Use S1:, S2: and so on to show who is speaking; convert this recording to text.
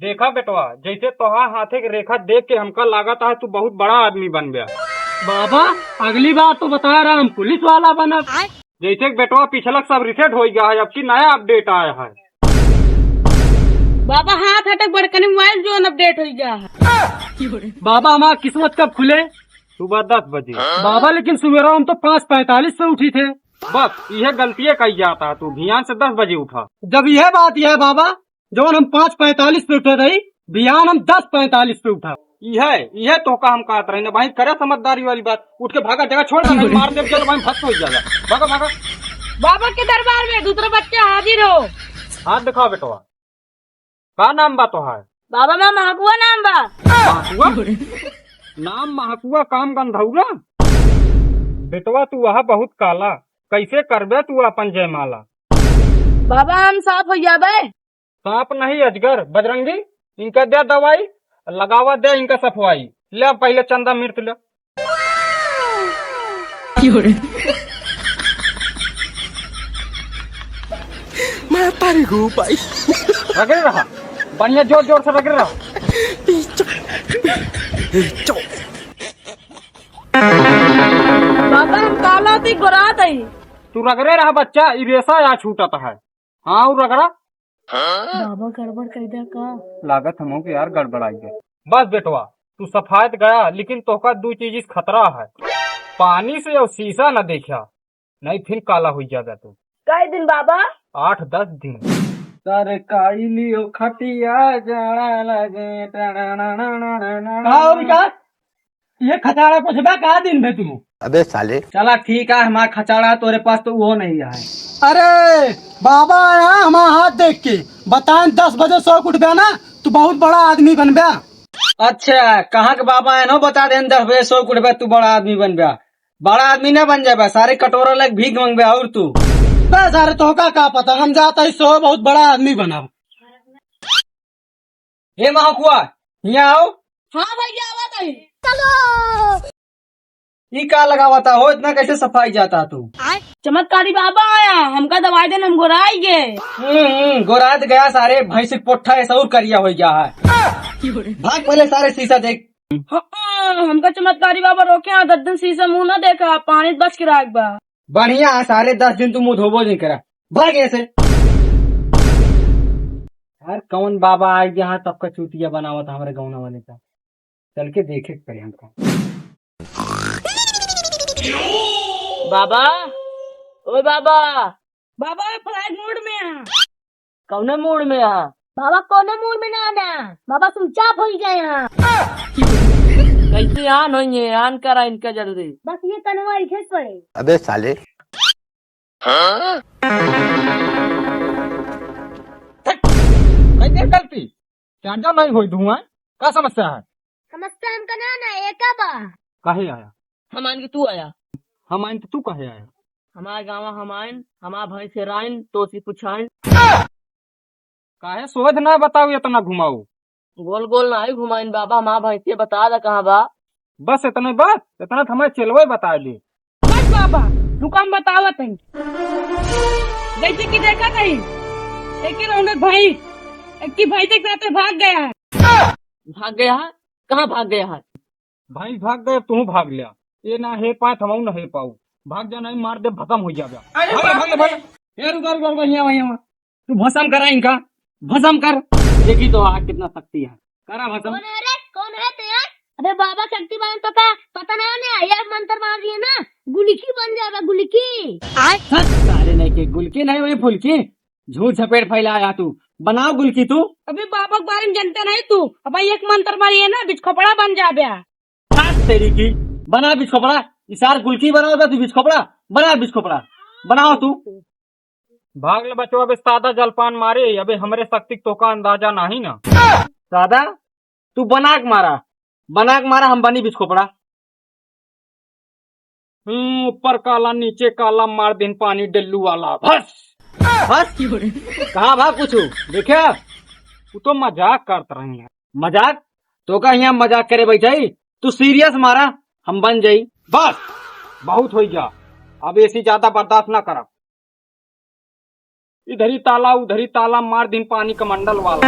S1: देखा बेटवा, जैसे तोहार हाथे की रेखा देख के हमका लागत है तू बहुत बड़ा आदमी बन गया।
S2: बाबा अगली बार तो बता रहा हम पुलिस वाला बना।
S1: जैसे बेटवा पिछला सब रिसेट हो गया है, अब की नया अपडेट आया है।
S3: बाबा हाथ हटक बड़कने मोबाइल जो अपडेट हो गया है।
S2: बाबा हमारा किस्मत कब खुले?
S1: सुबह 10 बजे।
S2: बाबा लेकिन सवेरा हम तो 5:45 पे उठी थे।
S1: बस यह गलती कही जाता है, तू ध्यान से 10 बजे उठा।
S2: जब यह बात यह बाबा जब हम 5:45 पे उठे रही, बिहान हम 10:45 पे उठा।
S1: यह तो का हम कहते रहे भाई, करे समझदारी वाली बात। उठ के भागा, जगह छोड़ दे, मार दे चल भाई, फंस हो जाएगा। भागा भागा।
S3: बाबा के दरबार में दूसरा बच्चा हाजिर हो।
S1: हाथ दिखाओ बेटवा, का नाम बा तोहार?
S3: बाबा मैं महकुआ नाम बा।
S1: महकुआ? नाम महकुआ, काम गंधौरा। बेटवा तू वहाँ बहुत काला, कैसे करबे तू अपन जयमाला?
S3: बाबा हम साफ हो जाबे।
S1: सांप नहीं अजगर, बजरंगी। इनका दे दवाई, लगावा दे इनका सफवाई। ले पहले चंदा मिर्च ले।
S4: मैं तारी को भाई
S1: रगड़े रहा, बढ़िया जोर जोर से रगड़े रहा।
S3: बाबा हम काला थी गोरा थी।
S1: तू रगड़े रहा बच्चा, ई रेसा या छूटता है। हाँ वो रगड़ा।
S3: बाबा गड़बड़ कर दे का
S1: लागत हमो के यार गड़बड़ाई गए। बस बेटवा तू सफायत गया, लेकिन तोका दो चीज खतरा है। पानी से और शीशा न देखा, नहीं फिर काला हो जाएगा तू।
S3: कई दिन बाबा?
S1: 8-10 दिन। सरकाई लियो खटिया जाना लगे।
S2: ये खचाड़ा पूछबा का दिन में तू?
S4: अबे साले
S2: चला ठीक है, हमारा खचाड़ा तोरे पास तो वो नहीं है। अरे बाबा आया हमारा हाथ देख के बताएं 10 बजे सो उठ गया ना, तू बहुत बड़ा आदमी बन गया। अच्छा कहाँ के बाबा आया ना, बता दे 10 बजे सो उठ गया तू बड़ा आदमी बन गया। बड़ा आदमी न बन जाए, सारे कटोरा लग भीख मांग गया। और तू सारे तो का पता, हम जाता ही सो बहुत बड़ा आदमी बना। हे महाकुआ यहाँ आओ।
S3: हाँ भैया आवा थी। चलो
S2: ये का लगा हुआ था हो, इतना कैसे सफाई जाता तू?
S3: चमत्कारी बाबा आया, हमका दवाई देने हम गोराई गए।
S2: गोरात गया, सारे भैंस पोठा ऐसा और करिया हो गया है। भाग पहले सारे शीशा देख।
S3: हमका चमत्कारी बाबा रोके हैं, 10 दिन शीशा मुंह न देखा, पानी बच के राख बा।
S2: बढ़िया है, सारे 10 दिन तू मुँह धोबो नहीं करा। भाग ऐसे। यार कौन बाबा आ गया तब का चूतिया बना हुआ था हमारे गाँव वाले का। चल के देखे करे हमका।
S3: बाबा ओ बाबा, बाबा फ्लाइट मोड में है। कौने मोड में है? बाबा कौने मोड में ना आना, बाबा स्विच ऑफ हो गए यहाँ। कैसे ऑन होंगे? ऑन करा इनका जल्दी। बस ये तनवाई खेस पड़े।
S4: अबे साले
S1: कैसे गलती चार्जर नहीं हुई धुआं, क्या समस्या है?
S3: समस्या हमका ना ना एक बा।
S1: काहे आया?
S3: हमान के तू आया।
S1: हम आइन तो तू काहे आया?
S3: हमारे गाँव हमाइन, हमारा भाई से राइन तो सी पुछाइन।
S1: काहे सोच ना बताओ, इतना घुमाऊ।
S3: गोल गोल ना ही घुमाइन बाबा, हमारा भाई से बता दा कहाँ बा।
S1: बस इतने बात, इतना तो हमें चलवे बता दी।
S3: बस बाबा दुकान बतावत है। जैसे कि देखा कहीं, लेकिन उन्हें भाई एक की भाई के साथ भाग गया है। भाग गया है? कहाँ भाग गया है?
S1: भाई भाग गए, तू भाग लिया। ये ना हे पाए थमाऊ ना हे पाऊ, भाग जा नहीं मार दे भसम हो जाएगा। तू भसम करा इनका, भसम कर। देखी तो आग कितना शक्ति है, करा भसम।
S3: कौन है तेरा? अबे बाबा शक्ति बन तो का पता नहीं, ये मंत्र मार दिए ना, गुलकी बन जाएगा गुलकी।
S2: सारे नहीं के गुलकी नहीं वही फुलकी, झूठ झपेट फैलाया तू। बनाओ गुलकी तू।
S3: अबे बाबा के बारे में जानता नहीं तू, अब एक मंत्र मारिए ना बिच खोपड़ा बन जाबे।
S2: तेरी की बना बिच खोपड़ा, इसार गुलकी बनाओ तू बिच खोपड़ा बना, बिच खोपड़ा बनाओ तू।
S1: भाग ले बचवा, अबे सादा जलपान मारे, अबे हमरे शक्ति तो का अंदाजा नहीं ना।
S2: सादा तू बना के मारा, हम बनी बिच खोपड़ा।
S1: ऊपर काला नीचे काला, मार दिन पानी डल्लू वाला। बस
S2: बस कहाँ भाग पूछू देखिए।
S1: तू तो मजाक करते रही है।
S2: मजाक तो का यहाँ मजाक करे बैठाई, तू सीरियस मारा हम बन जाई।
S1: बस बहुत हो गया, अब ऐसी ज्यादा बर्दाश्त ना करा। इधर ही ताला उधर ही ताला, मार दिन पानी कमंडल वाला।